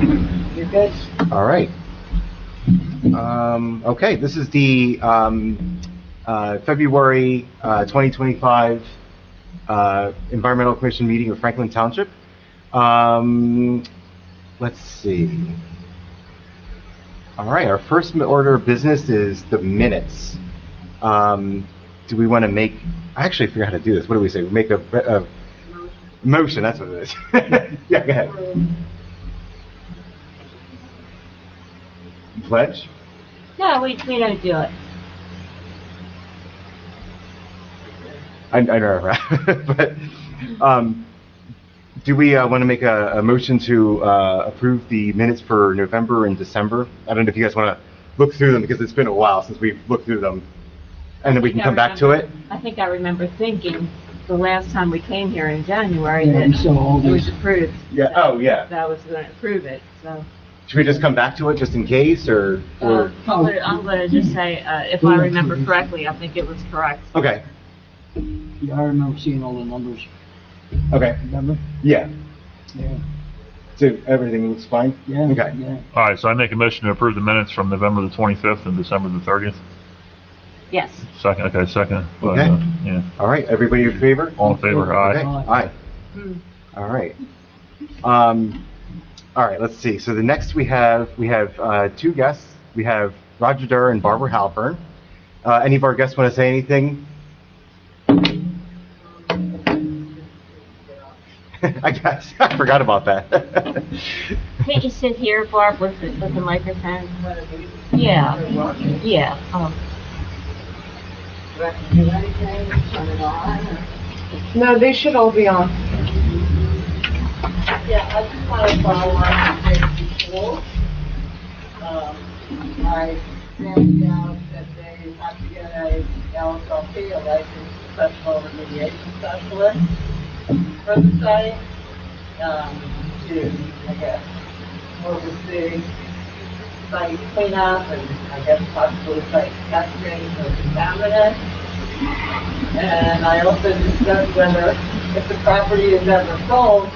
You're good. All right. Okay, this is the February 2025 Environmental Commission meeting of Franklin Township. Let's see. All right, our first order of business is the minutes. Do we want to make, I actually forgot how to do this. What do we say? We make a motion, that's what it is. Yeah, go ahead. Pledge? No, we don't do it. I know, but do we want to make a motion to approve the minutes for November and December? I don't know if you guys want to look through them because it's been a while since we've looked through them, and then we can come back to it. I think I remember thinking the last time we came here in January that we saw all it was these. approved. Yeah. Oh, yeah. That I was going to approve it. So Should we just come back to it just in case, or? I'm going to just say, if I remember correctly, I think it was correct. Okay. Yeah, I remember seeing all the numbers. Okay. Remember? Yeah. Yeah. So everything looks fine? Yeah. Okay. Yeah. All right, so I make a motion to approve the minutes from November the 25th and December the 30th. Yes. Second, okay, second. Okay. Yeah. All right. Everybody in favor? All in favor? Okay. Aye. Aye. All right. All right. Let's see. So the next we have two guests. We have Roger Durr and Barbara Halpern. Any of our guests want to say anything? I guess I forgot about that. Can't you sit here, Barb, with the microphone? Yeah. Yeah. No, they should all be on. Yeah, I just want to follow on with before. I found out that they have to get a LSLP, a licensed professional remediation specialist, for the site, to, I guess, oversee site cleanup and I guess possibly site testing for contaminants. And I also discussed whether, if the property is ever sold,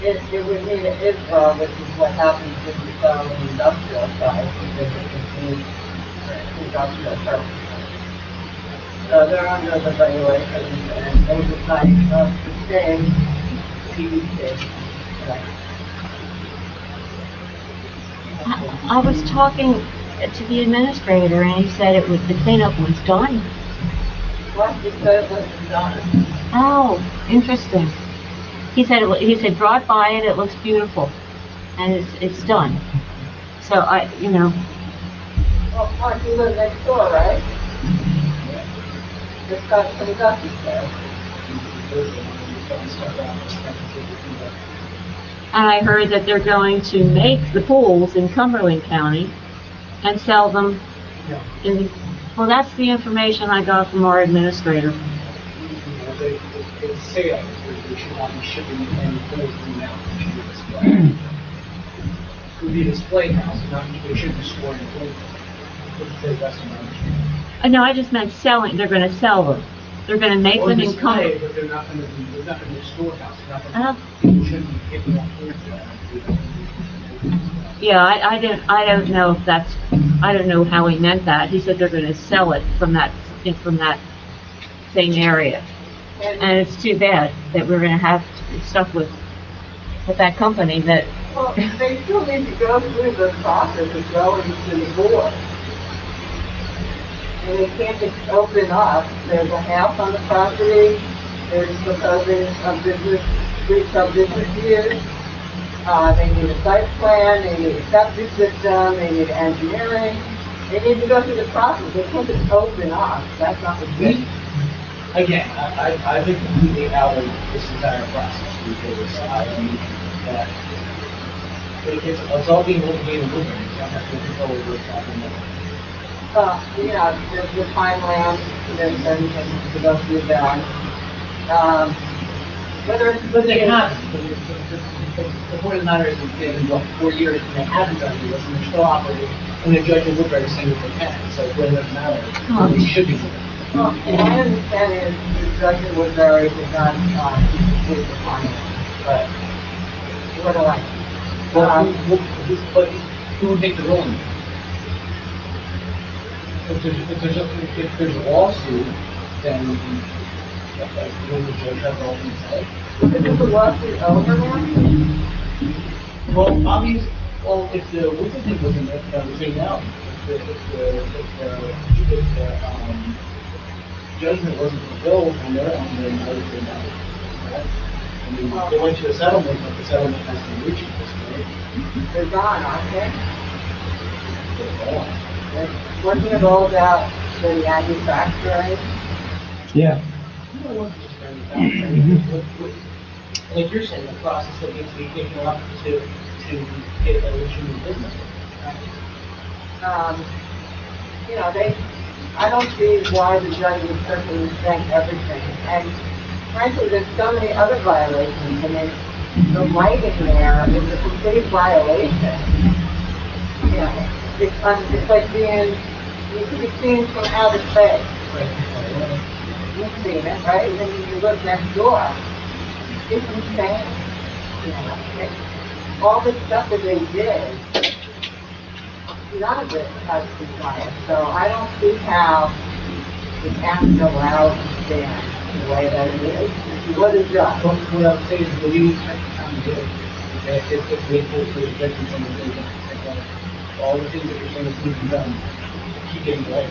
it would need an ISRA, which is what happens if you sell an industrial site, because it would need industrial purposes. So they're under the regulations and oversight of the same CDC. I was talking to the administrator, and he said the cleanup was done. What you said it wasn't done. Oh, interesting. He said drive by it. It looks beautiful, and it's done. So Well, Mark, you live next door, right? Just got some duckies there. And I heard that they're going to make the pools in Cumberland County and sell them well, that's the information I got from our administrator. It's sales, they should not be shipping any clothes now. It would be a display house, they shouldn't be storing clothes. No, I just meant selling. They're going to sell them. They're going to make them in Cumberland. But they're not going to be, there's not going to be a storehouse. People shouldn't be picking up food there. Yeah, I don't know if that's, I don't know how he meant that. He said they're going to sell it from that same area. And it's too bad that we're going to have stuff with that company that. Well, they still need to go through the process of going to the board. And they can't just open up. There's a house on the property, there's proposing a business, retail business use. They need a site plan, they need a septic system, they need engineering. They need to go through the process. They can't just open up. That's not what they. Again, I've been completely out of this entire process because I believe that it's all being litigated in Woodbury, so I have to control over what's happening. There's the timeline, there's everything to go through that. But they haven't. The point of the matter is that they've been going 4 years and they haven't done this and they're still operating. And the judge in Woodbury is saying that they can. So it really doesn't matter. They should be. Well, my understanding is the judge in Woodbury did not complete the finance, but what do I? But who would make the ruling? If there's a lawsuit, then will the judge have all things say? Is the lawsuit over now? Well, if the Woodson thing was in there, that would say no. If the judgment wasn't fulfilled on their own, then I would say no. Right? I mean, they went to a settlement, but the settlement has been reached at this point. They're gone, aren't they? They're gone. Wasn't it all about the manufacturing? Yeah. You know, wasn't just manufacturing. Like you're saying, the process that needs to be taken up to get a legitimate business. You know, I don't see why the judge would circumvent everything. And frankly, there's so many other violations. I mean, the lighting there is a complete violation. You know, it's like you could be seen from outer space. You've seen it, right? And then you look next door. It's insane. You know, all the stuff that they did, none of it has compliance. So I don't see how the town allowed to stand the way that it is. What is that? What I would say is, we expect the town to do it. If we pull for the victims and all the things that you're saying need to be done, keep getting delayed.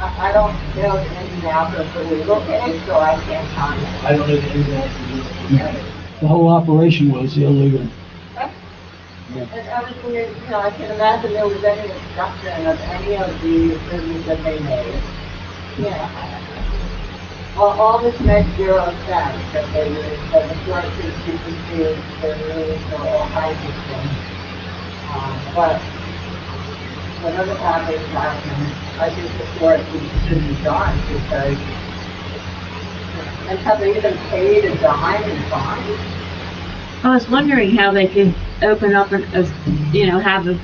I don't know the ins and outs of the legal case, so I can't comment. I don't know the ins and outs of the The whole operation was illegal. And everything is, you know, I can imagine there was any obstruction of any of the improvements that they made. Yeah. All this makes zero sense, that the sources to pursue their rules for all kinds of things. But whatever happens, I think the court should be done, because, and have they even paid a dime in fines? I was wondering how they could open up have a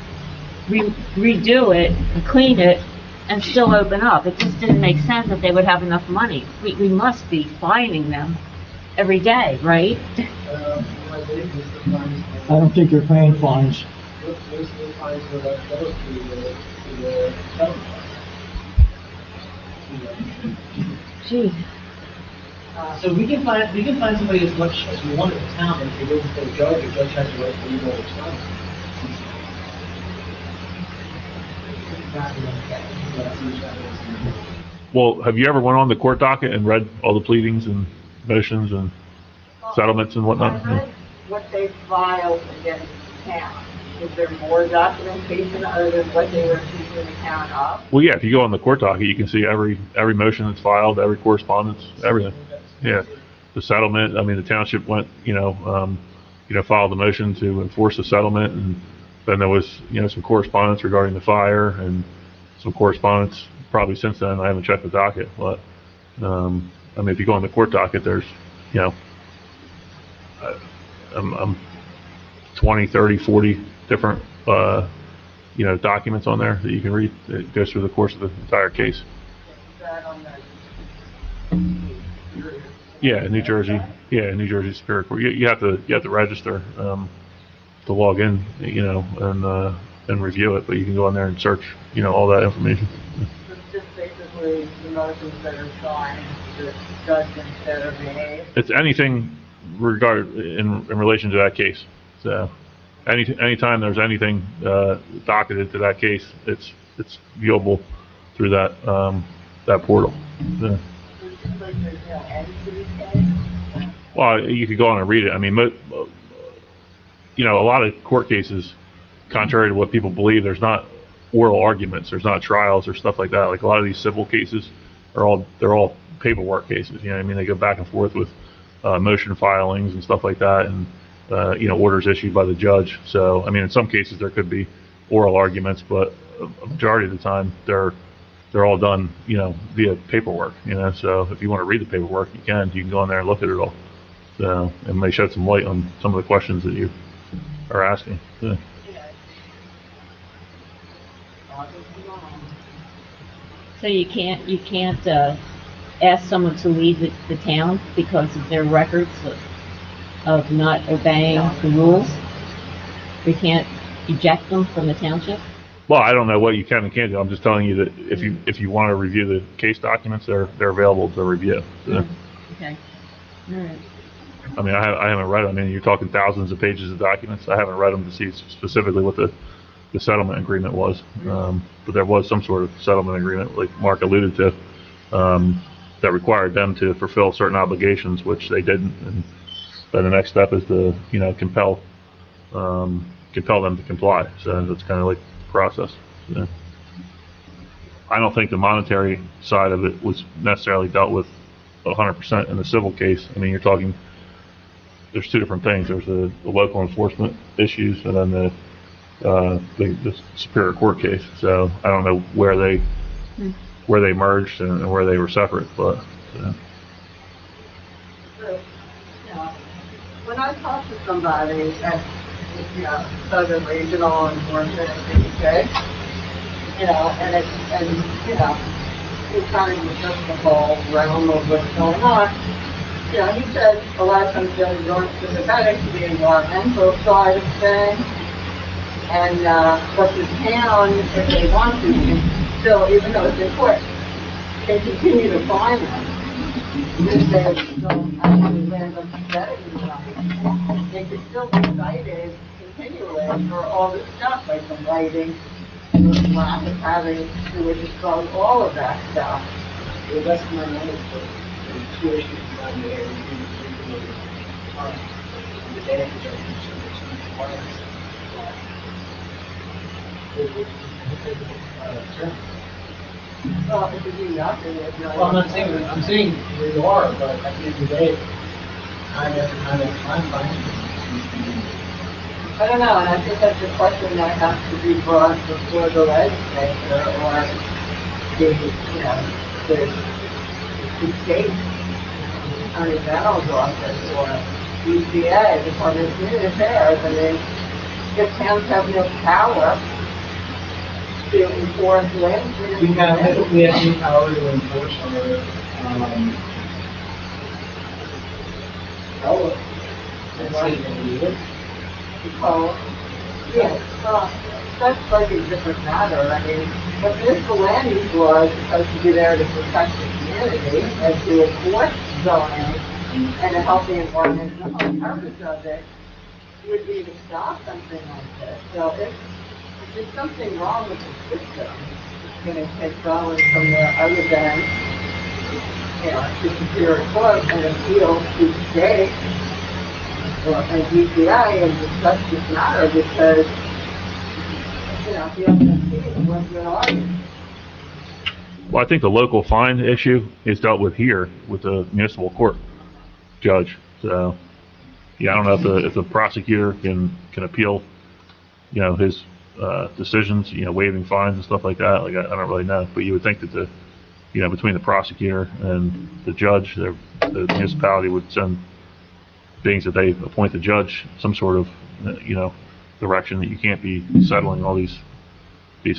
redo it and clean it and still open up. It just didn't make sense that they would have enough money. We must be fining them every day, right? I don't think they're paying fines. Gee. So we can find somebody as much as we want in the town, and if they go before the judge has the right to legal response. Well, have you ever went on the court docket and read all the pleadings and motions and settlements and whatnot? I read what they filed against the town. Is there more documentation other than what they were accusing the town of? Well, yeah, if you go on the court docket, you can see every motion that's filed, every correspondence, everything. Yeah, the settlement. I mean, the township went, filed the motion to enforce the settlement, and then there was, some correspondence regarding the fire and some correspondence probably since then. I haven't checked the docket, but if you go on the court docket, there's, 20, 30, 40 different, documents on there that you can read. It goes through the course of the entire case. Is that on the- Yeah, in New Jersey. Yeah, in New Jersey Superior Court. You have to register to log in, and review it. But you can go on there and search, all that information. It's just basically the motions that are signed, the judgments that are made. It's anything in relation to that case. So, anytime there's anything docketed to that case, it's viewable through that portal. Yeah. Like there's no end to this case? Well, you could go on and read it. I mean, a lot of court cases, contrary to what people believe, there's not oral arguments, there's not trials or stuff like that. Like a lot of these civil cases they're all paperwork cases. You know what I mean? They go back and forth with motion filings and stuff like that, and orders issued by the judge. So, I mean, in some cases there could be oral arguments, but a majority of the time they're all done, via paperwork, so if you want to read the paperwork, you can go in there and look at it all. So, it may shed some light on some of the questions that you are asking. So. So you can't ask someone to leave the town because of their records? of not obeying the rules? We can't eject them from the township? Well, I don't know what you can and can't do. I'm just telling you that if you want to review the case documents, they're available to review. So, Okay. All right. I mean, I haven't read them. I mean, you're talking thousands of pages of documents. I haven't read them to see specifically what the settlement agreement was. But there was some sort of settlement agreement, like Mark alluded to, that required them to fulfill certain obligations, which they didn't. And then the next step is to, compel them to comply. So that's kind of like the process. Yeah. I don't think the monetary side of it was necessarily dealt with 100% in the civil case. I mean, you're talking, there's two different things. There's the local enforcement issues and then the Superior Court case. So I don't know where they merged and where they were separate, but. When I talk to somebody at, Southern Regional Enforcement in the UK, he kind of was just the whole realm of what's going on. He said a lot of times they're more sympathetic to the environmental side of things, and but the town, if they want to, can still, even though it's in court, can continue to fine them. If they don't actually land up setting them, they could still be cited continually for all this stuff, like the lighting, the lack of having sewage disposal, all of that stuff. The best of my knowledge, the two issues around the area, the damage Well, it could be nothing if well, I'm not saying that, I'm saying where you are, but at the end of the day, I'm fine. I don't know, and I think that's a question that has to be brought before the legislature or the state attorney general's office or EPA, Department of Community Affairs. I mean, if towns have no power to enforce land, We have the power to enforce our, because, yes, that's like a different matter. I mean, but municipal land use law is supposed to be there to protect the community and to enforce zoning and to help the environment. The whole purpose of it would be to stop something like this. So if there's something wrong with the system, it's going to take going somewhere other than, to Superior Court and appeal to the state and DPI and discuss this matter because, the FCC was going to argue. Well, I think the local fine issue is dealt with here with the municipal court judge. So, yeah, I don't know if the prosecutor can appeal, his decisions, waiving fines and stuff like that. Like I don't really know, but you would think that between the prosecutor and the judge, the municipality would send, being that they appoint the judge, some sort of, direction that you can't be settling all these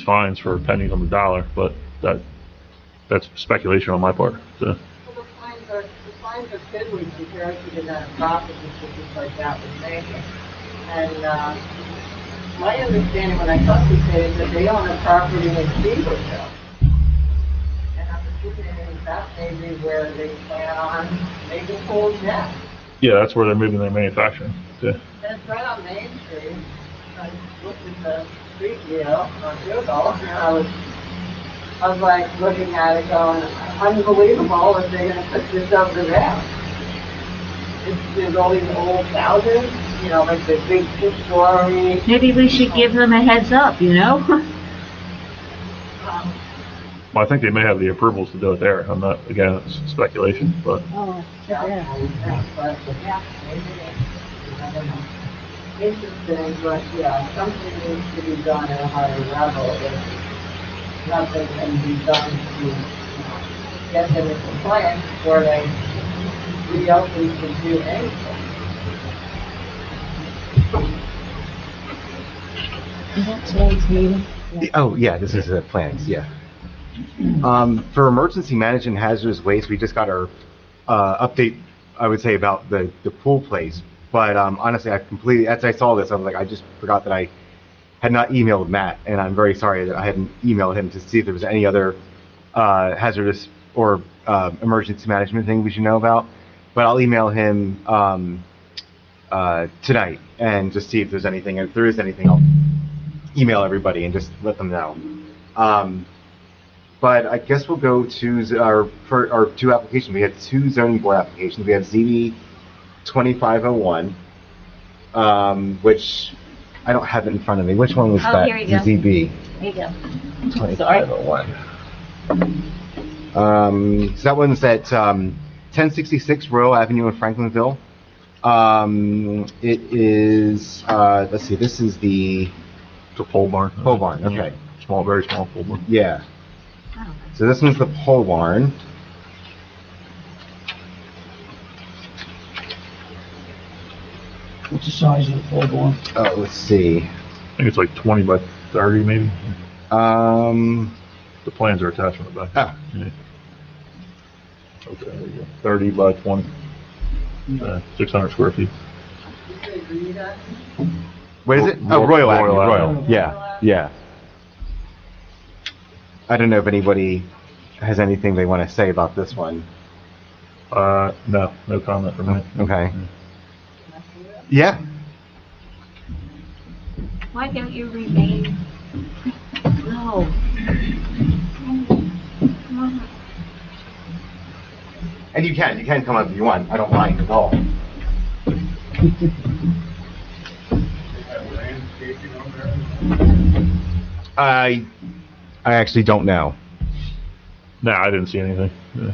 fines for pennies on the dollar. But that's speculation on my part. So. Well, the fines are piddly compared to the amount of profit decisions like that was making. And my understanding when I talked to them is that they own a property in Beaverville. And I'm assuming that may be where they plan on making pools next. Yeah, that's where they're moving their manufacturing. Yeah. And it's right on Main Street. I looked at the street view on Google, and I was like looking at it going, unbelievable if they're going to put this over there. There's all these old houses, like the big two-story. Maybe we should give them a heads up, Well, I think they may have the approvals to do it there. I'm not, again, it's speculation, but. Oh, But yeah, maybe, I don't know. Interesting, but yeah, something needs to be done at a higher level. If nothing can be done to get them in compliance before they reopen to do anything. Is that today's meeting? Oh, yeah, this is plans, yeah. For emergency management hazardous waste, we just got our update, I would say, about the pool place. But honestly, I completely, as I saw this, I was like, I just forgot that I had not emailed Matt, and I'm very sorry that I hadn't emailed him to see if there was any other hazardous or emergency management thing we should know about. But I'll email him tonight and just see if there's anything. If there is anything, I'll email everybody and just let them know. But I guess we'll go to for our two applications. We had two zoning board applications. We have ZB 2501, which I don't have it in front of me. Which one was Oh, that? here you go. The ZB There you go. 2501. So that one's at 1066 Royal Avenue in Franklinville. It is, let's see, this is the It's a pole barn. pole barn. Okay. Small, very small pole barn. Yeah. Oh, So this one's the pole barn. What's the size of the pole barn? Oh, let's see. I think it's like 20 by 30 maybe. The plans are attached on the back. Oh, Yeah. Okay, there you go. 30 by 20. 600 square feet. what is it? Oh, Royal Avenue. Royal Royal. Avenue. Yeah, yeah. I don't know if anybody has anything they want to say about this one. No comment from me. Okay. Yeah. why don't you remain? No. Come on. And you can come up if you want. I don't mind at all. I actually don't know. No, I didn't see anything. Yeah.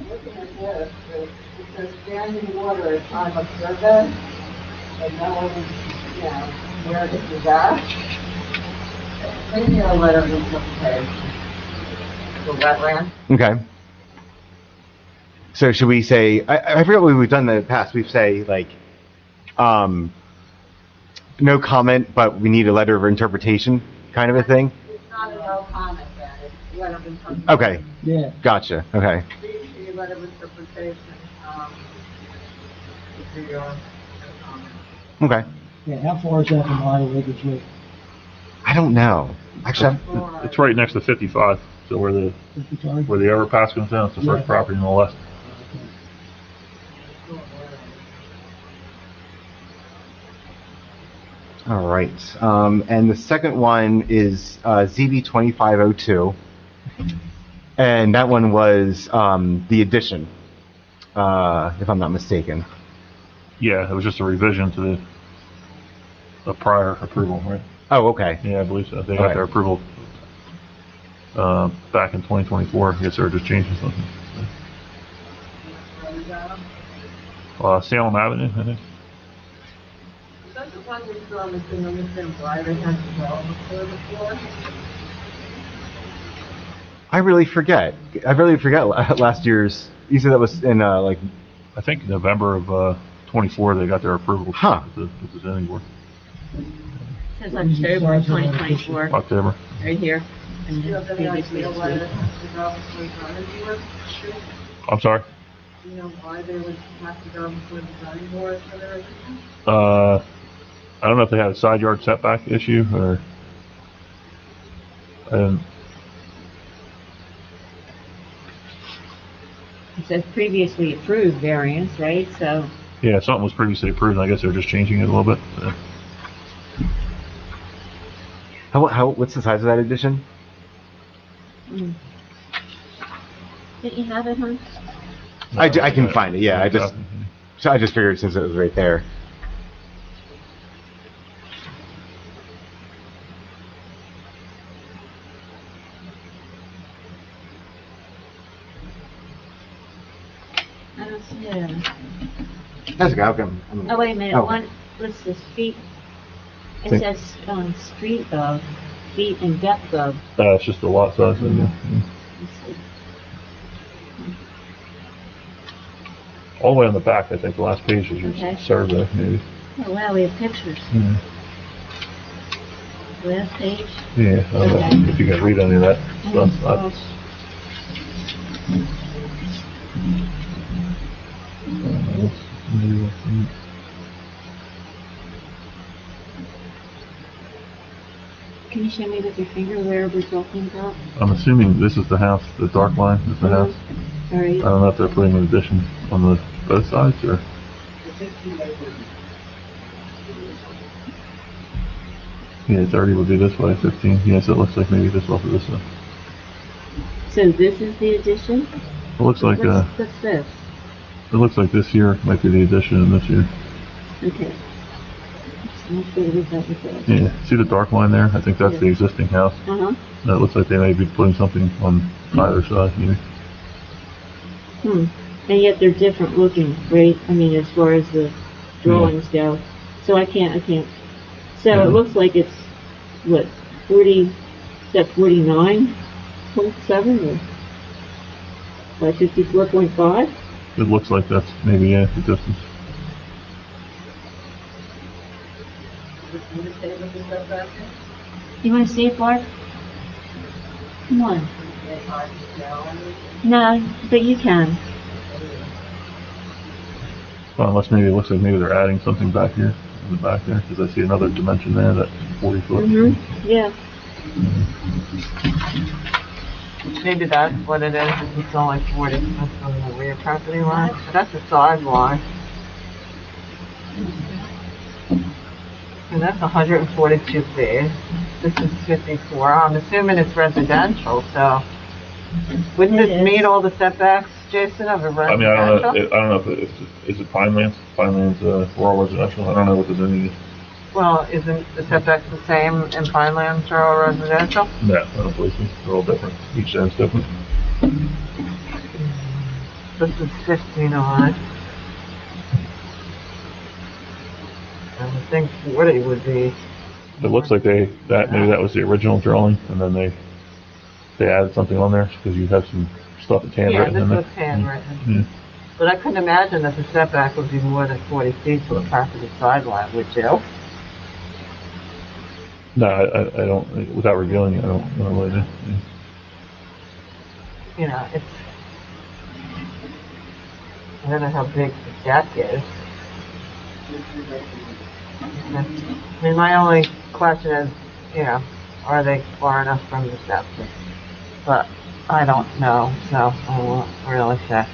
Looking at this, it says standing water at time of service, and no one, where this is at. Maybe a letter of interpretation. The wetland. Okay. So should we say, I forget what we've done in the past. We say like, no comment, but we need a letter of interpretation kind of a thing? It's not a no comment then, it's a letter of interpretation. Okay, Yeah. gotcha, okay. The letter of interpretation, to your comment. Okay. Yeah, how far is that from Iowa Acres Way? I don't know. Actually, It's right next to 55. So where the 55? overpass comes down, it's the first Yeah. property on the left. all right. And the second one is ZB 2502. And that one was the addition, if I'm not mistaken. Yeah, it was just a revision to the prior approval, right? Oh, okay. Yeah, I believe so. They got Okay. their approval back in 2024. I guess they were just changing something. Salem Avenue, I think. Is that the one we saw, Mr. Understand why they had development for before? I really forget last year's, you said that was in like, I think November of 24 they got their approval Huh. with the zoning board. Says October 2024, October. right here. And You know, then then I previously feel it's why week. they have to go before the zoning board. I'm sorry. Do you know why they would have to go before the zoning board for their review? I don't know if they had a side yard setback issue or. It says previously approved variance, right? So, Yeah, something was previously approved. I guess they're just changing it a little bit. what's the size of that addition? didn't you have it, huh? I can find it, yeah, I just figured since it was right there. I don't see it. That's okay, Oh, wait a minute, Oh. what's the street? It See. says, street of, feet and depth of. It's just the lot size. I guess. Let's see. All the way on the back, I think the last page is your Okay. survey, maybe. Oh, wow, we have pictures. Yeah. Last page. Yeah, I don't know Okay. if you can read any of that Oh, stuff. gosh. Maybe Can you show me with your finger where we're talking about? I'm assuming this is the house, the dark line is the house. All right. I don't know if they're putting an addition on the both sides or. Yeah, 30 would be this way, 15. Yes, it looks like maybe this off of this way. So this is the addition? It looks like What's this? it looks like this here might be the addition and this here. Okay. Let's go with that with that. Yeah, see the dark line there? I think that's the existing house. Uh-huh. That looks like they may be putting something on either side here. And yet they're different looking, right? I mean, as far as the drawings go. So I can't. So Yeah. it looks like it's, what, 40, is that 49.7 or by 54.5? It looks like that's maybe, the distance. You want to see it, Barb? Come on. No, but you can. Well, unless maybe it looks like maybe they're adding something back here, in the back there, because I see another dimension there, that 40 foot. Yeah. Maybe that's what it is, it's only 40 foot from the rear property line. That's a sideline. And that's 142 feet. This is 54. I'm assuming it's residential, so wouldn't It this is. meet all the setbacks, Jason, of a I residential? mean, I don't know if is it Pinelands? Pinelands, rural residential? I don't know what the zoning is. Well, isn't the setbacks the same in Pinelands or residential? No, I don't believe so. They're all different. Each zone's different. This is 15 on. I would think 40 would be. It looks like maybe that was the original drawing, and then they added something on there, because you have some stuff that's Yeah, handwritten this in there. was handwritten. Yeah. But I couldn't imagine that the setback would be more than 40 feet to a property sideline, would you? No, I don't, without revealing it, I don't really know. Yeah. You know, it's. I don't know how big the deck is. I mean, my only question is, are they far enough from the septic? But I don't know, so I won't really say.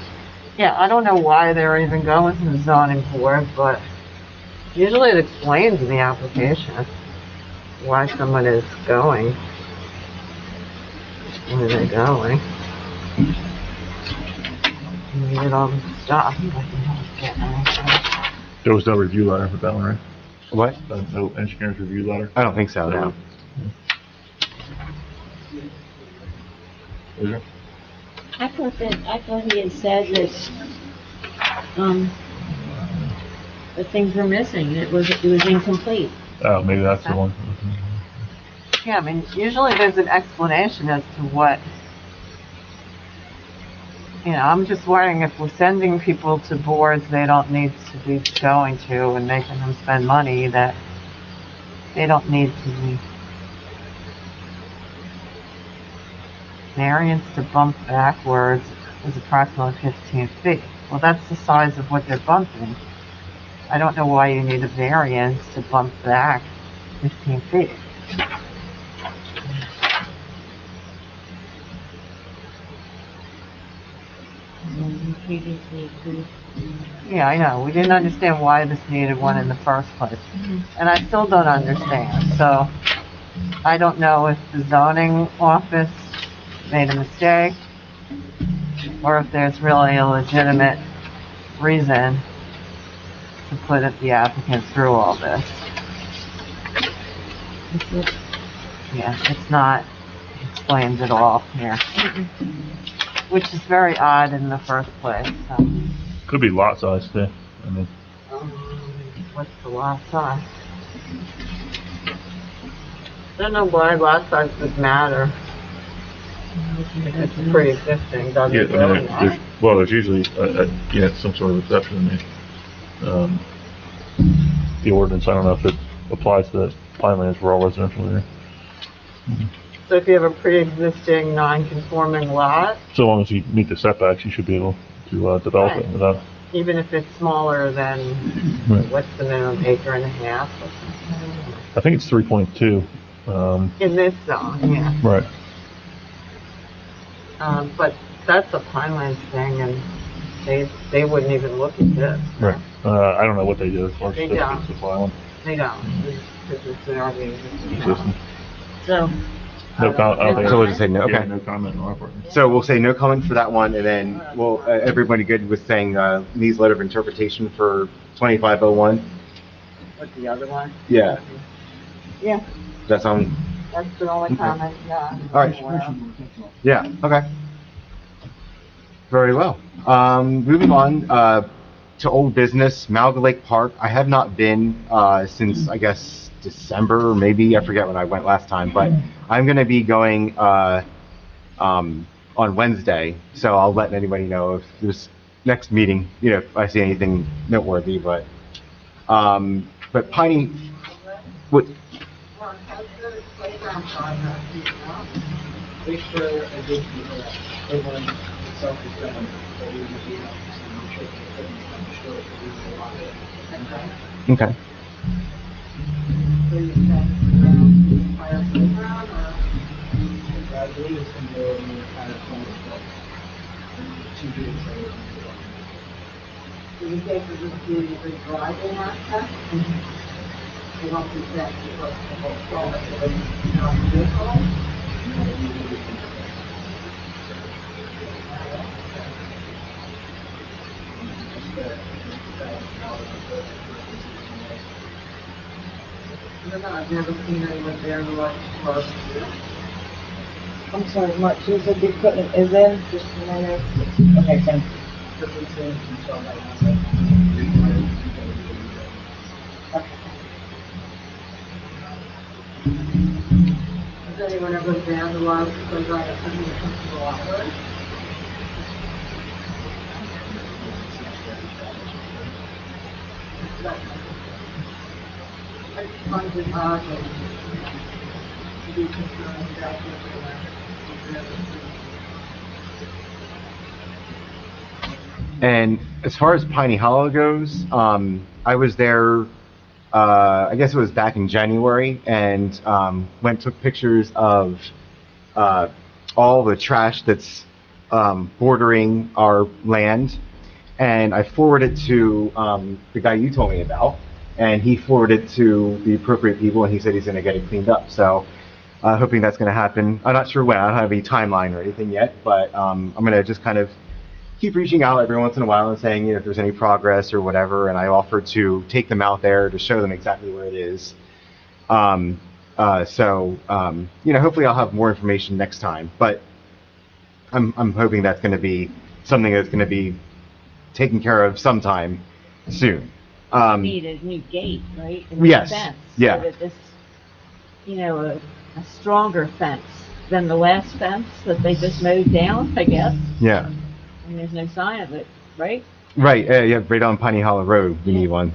Yeah, I don't know why they're even going to the zoning board, but usually it explains in the application why someone is going. Where they're going. You get all this stuff, but you don't get anything. There was no review letter for that one, right? What? No engineer's review letter? I don't think so, no. Is there? I thought he had said that, that things were missing, it was incomplete. Oh, maybe that's the one. Yeah, I mean, usually there's an explanation as to what, I'm just wondering if we're sending people to boards they don't need to be going to and making them spend money that they don't need to be. Variance to bump backwards is approximately 15 feet. Well, that's the size of what they're bumping. I don't know why you need a variance to bump back 15 feet. Previously approved. Yeah, I know. We didn't understand why this needed one in the first place. And I still don't understand. So I don't know if the zoning office made a mistake or if there's really a legitimate reason to put the applicant through all this. Yeah, it's not explained at all here. Which is very odd in the first place. So. Could be lot size too. I mean, What's the lot size? I don't know why lot size would matter. It's pre-existing, doesn't yeah, it? I mean, there's usually some sort of exception in the ordinance. I don't know if it applies to Pinelands rural residential area. So if you have a pre-existing non-conforming lot, So long as you meet the setbacks, you should be able to develop it Right. without. Even if it's smaller than, Right. what's the minimum, acre and a half or something? I think it's 3.2. In this zone, yeah. Right. But that's a Pinelands thing, and they wouldn't even look at this. Right. I don't know what they do as far as They certificates don't. of filing. They don't, because it's an already existing System. house. So, No comment. So we'll just say no, okay. No comment on our part. So we'll say no comment for that one, and then we'll, everybody good with saying, needs letter of interpretation for 2501? What's the other one? Yeah. Yeah, Does that sound, that's the only comment, yeah. All right. Well, yeah, okay. Very well. Moving on, to old business, Malga Lake Park. I have not been, since, I guess, December, or maybe, I forget when I went last time, but I'm gonna be going, on Wednesday, so I'll let anybody know if this next meeting, if I see anything noteworthy, but Piney, what, Mark, how's the playground project, you know? Make sure I did, everyone itself is done, but we will be able to make sure that everything's sure that we will allow it. okay. So you said around the entire playground, or? I believe it's going to go in the entire front of the 2 days. Do you think it would do the driving access? You want to set the whole floor, so it's not vehicle? No, no, I've never seen anyone there who likes cars. I'm sorry, Mark, you said the equipment is in, just a minute. Okay, thanks. Has anyone ever vandalized the playground at something that comes to the library? I just find it odd that to be concerned about And as far as Piney Hollow goes, I was there, I guess it was back in January, and took pictures of all the trash that's bordering our land, and I forwarded it to the guy you told me about, and he forwarded it to the appropriate people, and he said he's going to get it cleaned up. So, hoping that's going to happen. I'm not sure when. I don't have any timeline or anything yet, but I'm going to just kind of keep reaching out every once in a while and saying, if there's any progress or whatever, and I offered to take them out there to show them exactly where it is. Hopefully I'll have more information next time, but I'm hoping that's going to be something that's going to be taken care of sometime soon. need a new gate, right? A new Yes, fence, yeah. So that this, a stronger fence than the last fence that they just mowed down, I guess. Yeah. And there's no sign of it, right? Right, yeah, right on Piney Hollow Road, we need one.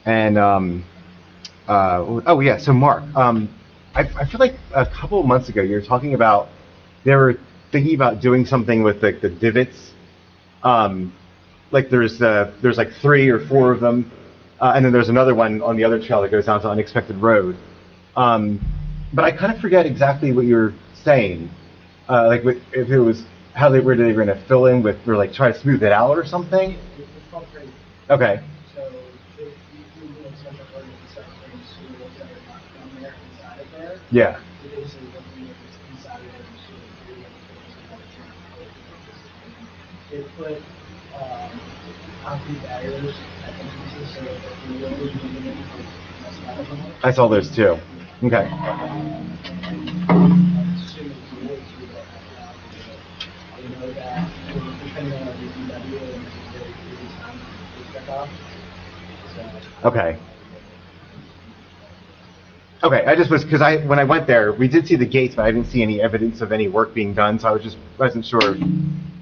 And, so Mark, I feel like a couple of months ago, you were talking about, they were thinking about doing something with the divots. Like there's like 3 or 4 of them, and then there's another one on the other trail that goes down to Unexpected Road. But I kind of forget exactly what you were saying, if it was, how they were going to fill in with, or like try to smooth it out or something? It's concrete, Okay, so if you do a central part of the second sewer, what's ever not down there, inside of there, yeah, so basically looking at this inside of there, sewer, they put, concrete barriers at entrances, so that the road is moving in, that's not a problem. I saw those too. Okay, I'm assuming it's a way to that. I know that, depending on our DPW, and it's a very busy time to check off. So, okay. Okay, I just was, because when I went there, we did see the gates, but I didn't see any evidence of any work being done, so I wasn't sure,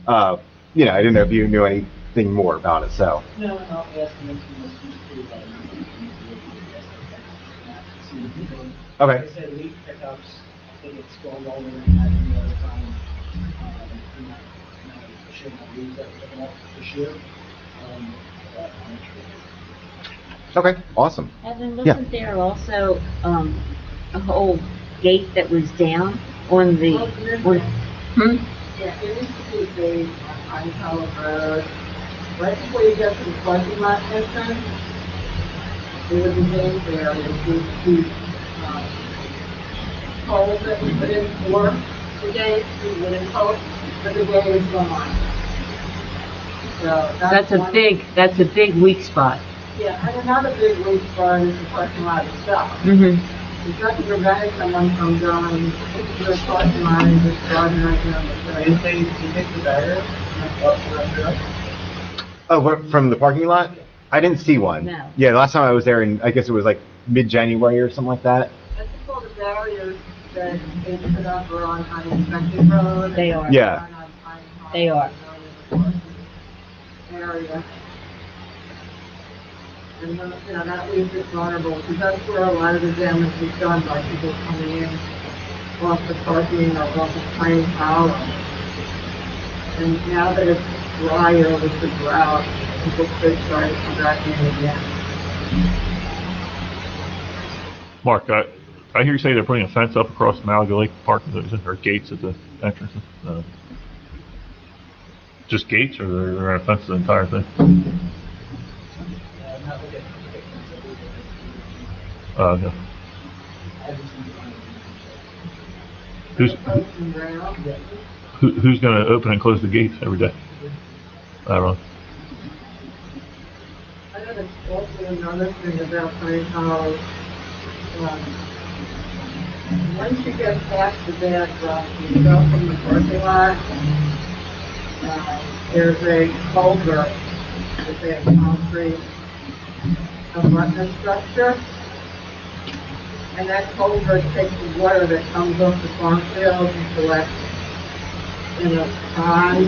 I didn't know if you knew anything more about it, so. no, I'll ask them to listen to that. Okay. Like I said, leaf pickups, I think it's going longer than that any other time. Should have leaves that we're picking up this year. that Okay, awesome. Evan, Yeah. wasn't there also, a whole gate that was down on the, hmm? Yeah, it used to be big on Pine Hollow Road, right before you get to the parking lot entrance. There was a gate there, with these, poles that we put in for the gate, the wooden posts, but the gate is gone. So That's a big weak spot. Yeah, and another big weak spot is the parking lot itself. Mm-hmm. It doesn't prevent someone from going into the parking lot and just driving right down the street. Didn't they, you take the barrier? Oh, from the parking lot? I didn't see one. No. Yeah, the last time I was there, I guess it was like mid-January or something like that. I think all the barriers that they put up are on Unexpected Road. They are. Yeah. and on Pine Hollow They are. Area. And, that leaves it vulnerable, because that's where a lot of the damage is done by people coming in off the parking or off the Pine Hollow. And now that it's drier with the drought, people could try to come back in again. Mark, I hear you say they're putting a fence up across Malaga Lake Park, or gates at the entrance. Just gates, or they're going to fence the entire thing? Yeah. Who's Post and rail. who's going to open and close the gates every day? I don't know. I know there's also another thing about Pine Hollow. Once you get past the bad rock, you go from the parking lot, there's a culvert with a concrete abutment structure. And that culvert takes the water that comes off the farm fields and collects in a pond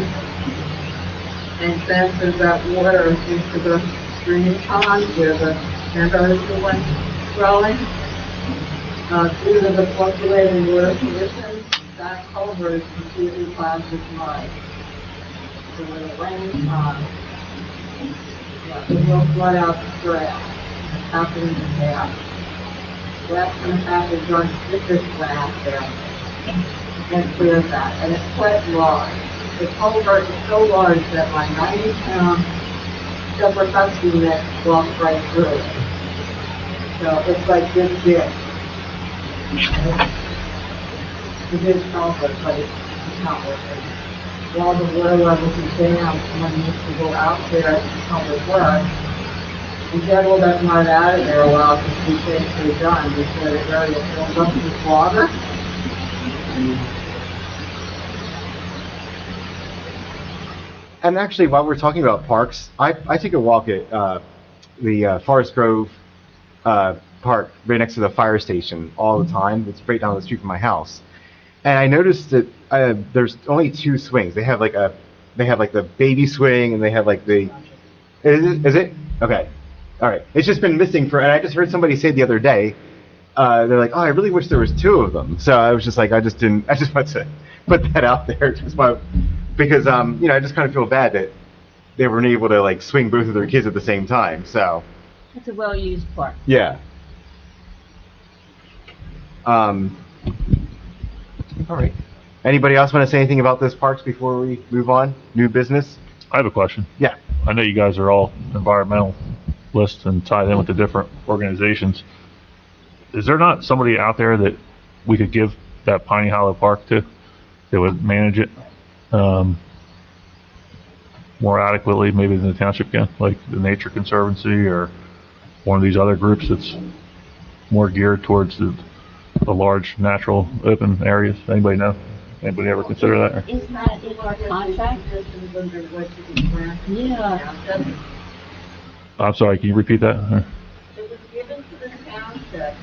and transfers that water into the stream pond where the meadows are once growing. Due to the fluctuating water conditions, that culvert is completely clogged with mud. So when it rains on, it will flood out the trail. It's happening now. That's going to have to run this one out there and clear that. And it's quite large. The culvert is so large that my 90-pound silver husky net walks right through it. So it's like this big. It is culvert, but it's not working. While the water levels is down, someone needs to go out there to public work and get all that mud out of there while it can be safely done before the area fills up with water. And actually, while we're talking about parks, I take a walk at the Forest Grove Park right next to the fire station all the time. It's right down the street from my house. And I noticed that there's only two swings. They have like the baby swing, and they have like the. Is it? Okay. All right. It's just been missing and I just heard somebody say the other day. They're like, oh, I really wish there was two of them. So I was just like, I just want to put that out there because I just kind of feel bad that they weren't able to like swing both of their kids at the same time. So. It's a well-used park. Yeah. All right. Anybody else want to say anything about those parks before we move on? New business? I have a question. Yeah. I know you guys are all environmentalists and tied in with the different organizations. Is there not somebody out there that we could give that Piney Hollow Park to that would manage it more adequately maybe than the township can, like the Nature Conservancy or one of these other groups that's more geared towards the large natural open areas? Anybody know? Anybody ever consider that? Or? Isn't that in our contract? Yeah. I'm sorry, can you repeat that? Or- It was given to the township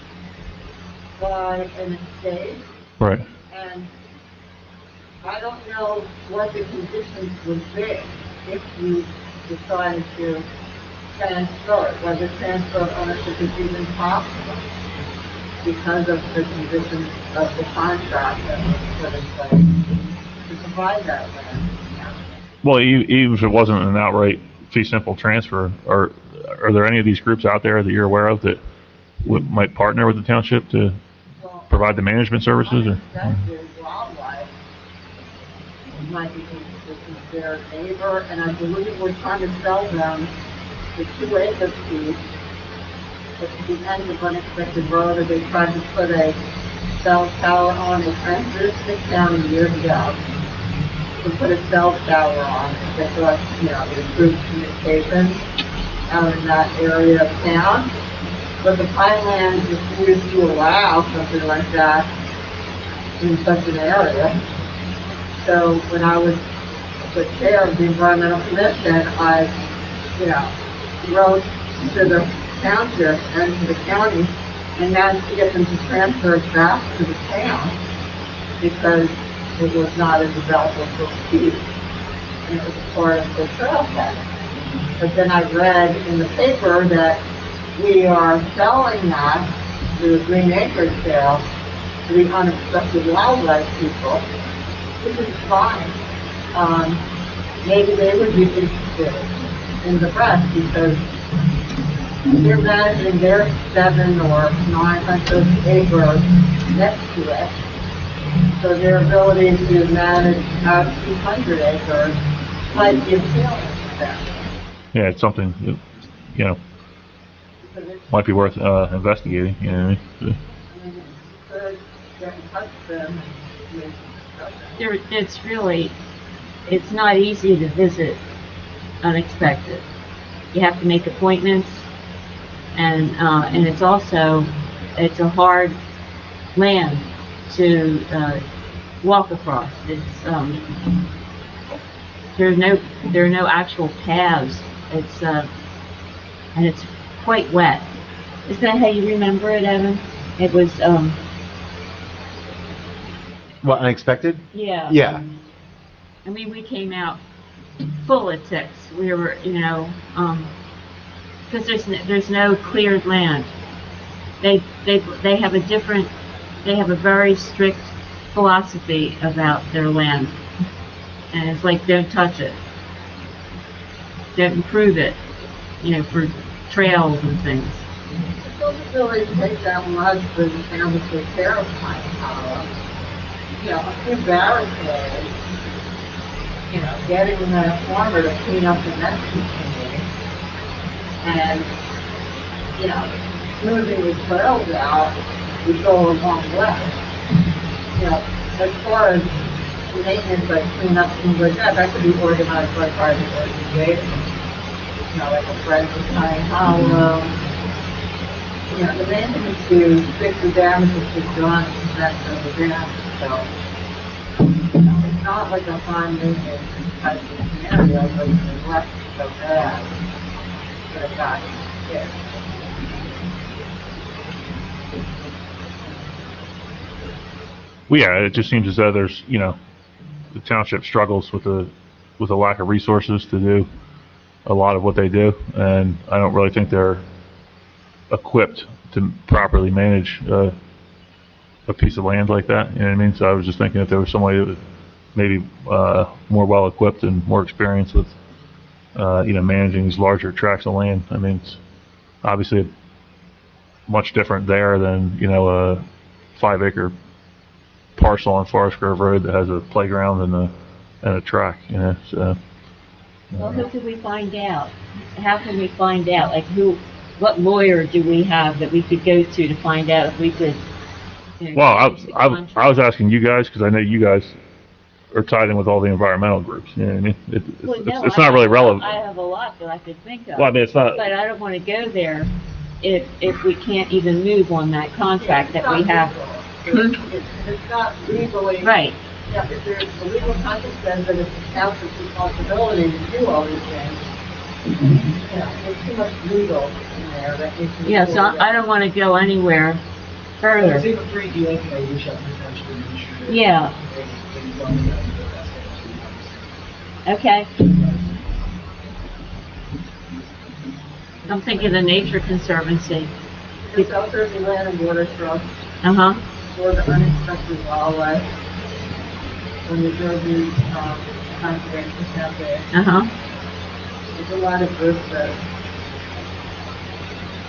by an estate, Right. and I don't know what the conditions would be if you decided to transfer it, whether transfer of ownership is even possible because of the conditions of the contract that was put in place to provide that land. Well, even if it wasn't an outright fee simple transfer. Are there any of these groups out there that you're aware of that might partner with the township to Well, provide the management services? Or? Executive Wildlife might be consistent with their neighbor, and I believe we're trying to sell them the 2 acre piece at the end of Unexpected Road, or they tried to put a cell tower on the Francisco County years ago. To put a cell tower on, they thought, it improved communication out in that area of town. But the Pinelands refused to allow something like that in such an area. So when I was the chair of the Environmental Commission, I, wrote to the township and to the county and managed to get them to transfer it back to the town because it was not a developable piece and it was a part of the trailhead. But then I read in the paper that we are selling that through the Green Acres sale to the Unexpected Wildlife people, which is fine. Maybe they would be interested in the rest because they're managing their 700 or 900 acres next to it. So their ability to manage out 200 acres might be appealing to them. Yeah, it's something that, Because it's might be worth investigating. You know what I mean? could get in touch with them and discuss it. It's not easy to visit Unexpected. You have to make appointments, and it's a hard land to walk across. There are no actual paths. And it's quite wet. Isn't that how you remember it, Evan? It was What, unexpected? yeah. Yeah. I mean, we came out full of ticks. We were, because there's no cleared land. They have a very strict philosophy about their land, and it's like don't touch it, don't improve it, for trails and things. It doesn't really take that much for the town to take care of Pine Hollow. A few barricades, getting the farmer to clean up the mess he's made, and, smoothing the trails out would go a long way. As far as maintenance, like clean up things like that could be organized by private organizations. Like a Friends of Pine Hollow. The main thing is to fix the damages that's done and prevent the damage. So, it's not like a high maintenance type of scenario, but it's less so bad that it got fixed. Well, yeah, it just seems as though there's, the township struggles with a lack of resources to do a lot of what they do, and I don't really think they're equipped to properly manage a piece of land like that. You know what I mean? So I was just thinking if there was somebody that was maybe more well equipped and more experienced with managing these larger tracts of land. I mean, it's obviously much different there than a 5 acre parcel on Forest Grove Road that has a playground and a track. So. Well, who could we find out? How can we find out? Like what lawyer do we have that we could go to find out if we could? Well, change the I contract? was asking you guys because I know you guys are tied in with all the environmental groups. You know what I mean? Well, no, It's I not really have- relevant. I have a lot that I could think of. Well, I mean, it's not. But I don't want to go there if we can't even move on that contract that we have. It's not legally. Right. Yeah, if there's a legal contract says that it's the township's responsibility to do all these things. There's too much legal in there that needs to be. Yeah, so I don't want to go anywhere It's further. even free dealing, reach out to the township and ensure. Yeah. They run the best. Okay. I'm thinking the Nature Conservancy. The South Jersey Land and Water Trust, Uh-huh. for the Unexpected Wildlife, the New Jersey Conservation Cafe, Uh-huh. there's a lot of groups that,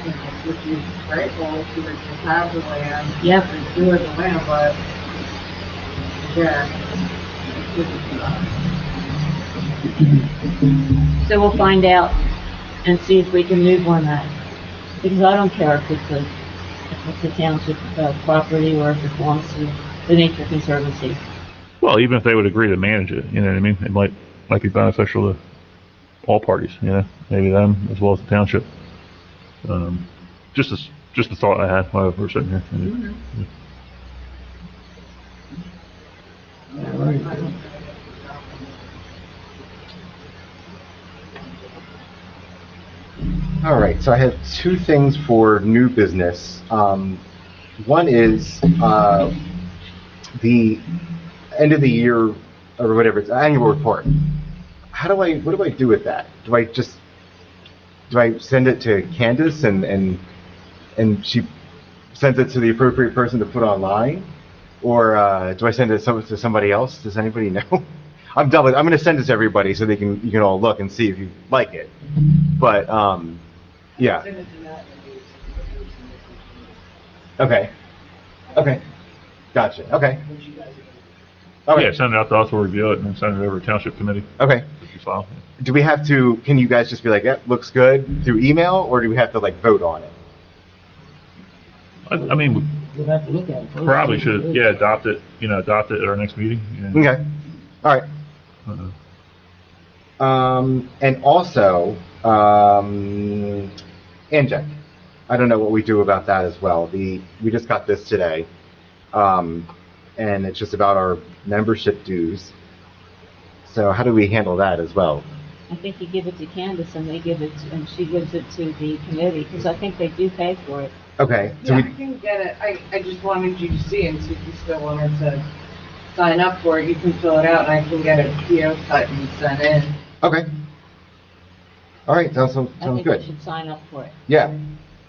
you know, would be grateful if you would just have the land. Yep. And do it the land, but, yeah. it wouldn't be us. So we'll find out and see if we can move on that. Because I don't care if it's a township property or if it belongs to the Nature Conservancy. Well, even if they would agree to manage it, you know what I mean? It might be beneficial to all parties, you know, maybe them as well as the township. Just a thought I had while we were sitting here. All right. All right, so I have two things for new business. One is the end of the year, or whatever, it's annual report. What do I do with that? Do I send it to Candace and she sends it to the appropriate person to put online? Or do I send it to somebody else? Does anybody know? I'm going to send it to everybody so you can all look and see if you like it. But, yeah. Send it to Matt and do it. Okay. Gotcha. Okay. Once you guys are- Yeah, send it out to us, we'll review it, and then send it over to Township Committee. Okay. If you file. Do we have to, can you guys just be like, yep, looks good through email, or do we have to like vote on it? I mean, We'll have to look at it first. probably should, yeah, adopt it at our next meeting. Yeah. Okay. All right. And also, Anjek. I don't know what we do about that as well. We just got this today. And it's just about our membership dues. So how do we handle that as well? I think you give it to Candace and and she gives it to the committee, because I think they do pay for it. Okay. So Yeah, I can get it. I just wanted you to see and see if you still wanted to sign up for it. You can fill it out and I can get a PO cut and sent in. okay. All right. Sounds I think we good. should sign up for it. Yeah.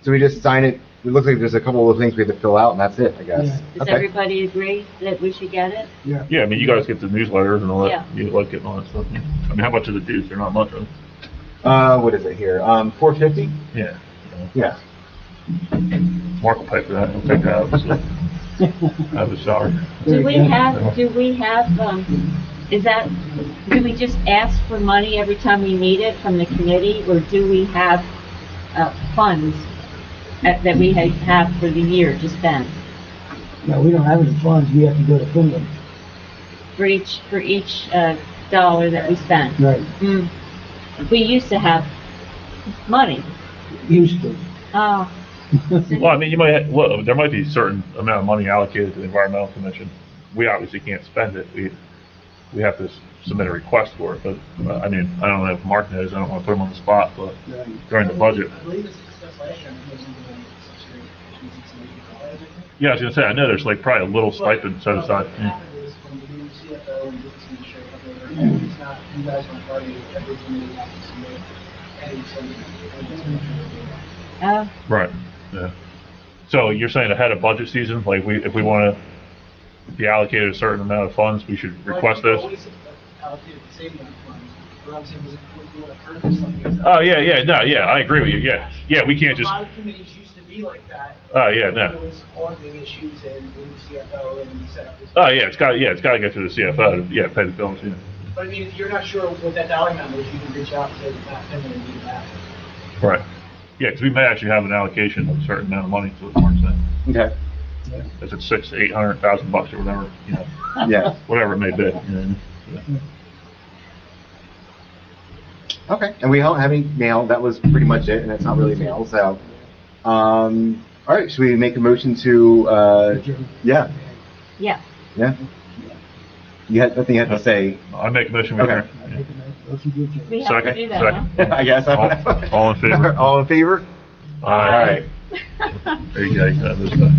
So we just sign it. It looks like there's a couple of things we have to fill out, and that's it, I guess. Yeah. Does Okay. everybody agree that we should get it? Yeah, I mean, you guys get the newsletters and all Yeah. that, you like getting all that stuff. Yeah. I mean, how much are the dues? They're not much, are they? What is it here? $4.50? Yeah. Yeah. Mark will pay for that, he'll take that out, so, out of his salary. Do we have, do we just ask for money every time we need it from the committee, or do we have, funds that we have for the year to spend? No, we don't have any funds, we have to go to Finland. For each, dollar that we spend? Right, We used to have money. used to. Oh, Well, I mean, there might be a certain amount of money allocated to the Environmental Commission. We obviously can't spend it, we have to submit a request for it, but, I mean, I don't know if Mark knows, I don't wanna put him on the spot, but during the budget. I believe it's discussed last year, I wasn't doing subsidy, I think. Yeah, I was gonna say, I know there's like probably a little stipend set aside. What Yeah. happened is when we do CFO and business administrator, it's not, you guys aren't party, every committee has to submit any subsidy. Right, yeah. So you're saying ahead of budget season, like if we wanna be allocated a certain amount of funds, we should request this? Always allocated the same amount of funds. What I'm saying is if we want to purchase something. Oh, yeah, I agree with you, yeah, we can't A just, lot of committees used to be like that. Oh, yeah, no. There was auditing issues and the CFO and set up this. oh, yeah, it's gotta go through the CFO, to, yeah, pay the bills, yeah. But I mean, if you're not sure what that dollar amount is, you can reach out to Matt Finley and do that. Right. Yeah, because we may actually have an allocation of a certain amount of money to what Mark said. Okay. If it's $600,000 to $800,000 or whatever, you know, Yeah. whatever it may be. You know. Yeah. Okay. And we don't have any mail. That was pretty much it, and it's not really mail, so. All right, should we make a motion to, yeah, yeah. yeah? You had, nothing you had to say, I make a motion. we Okay. adjourn. I make a motion to adjourn. We have to Second, do that, huh? second. I guess. I don't know. All in favor? All in favor? All All right. There you go. You got this guy.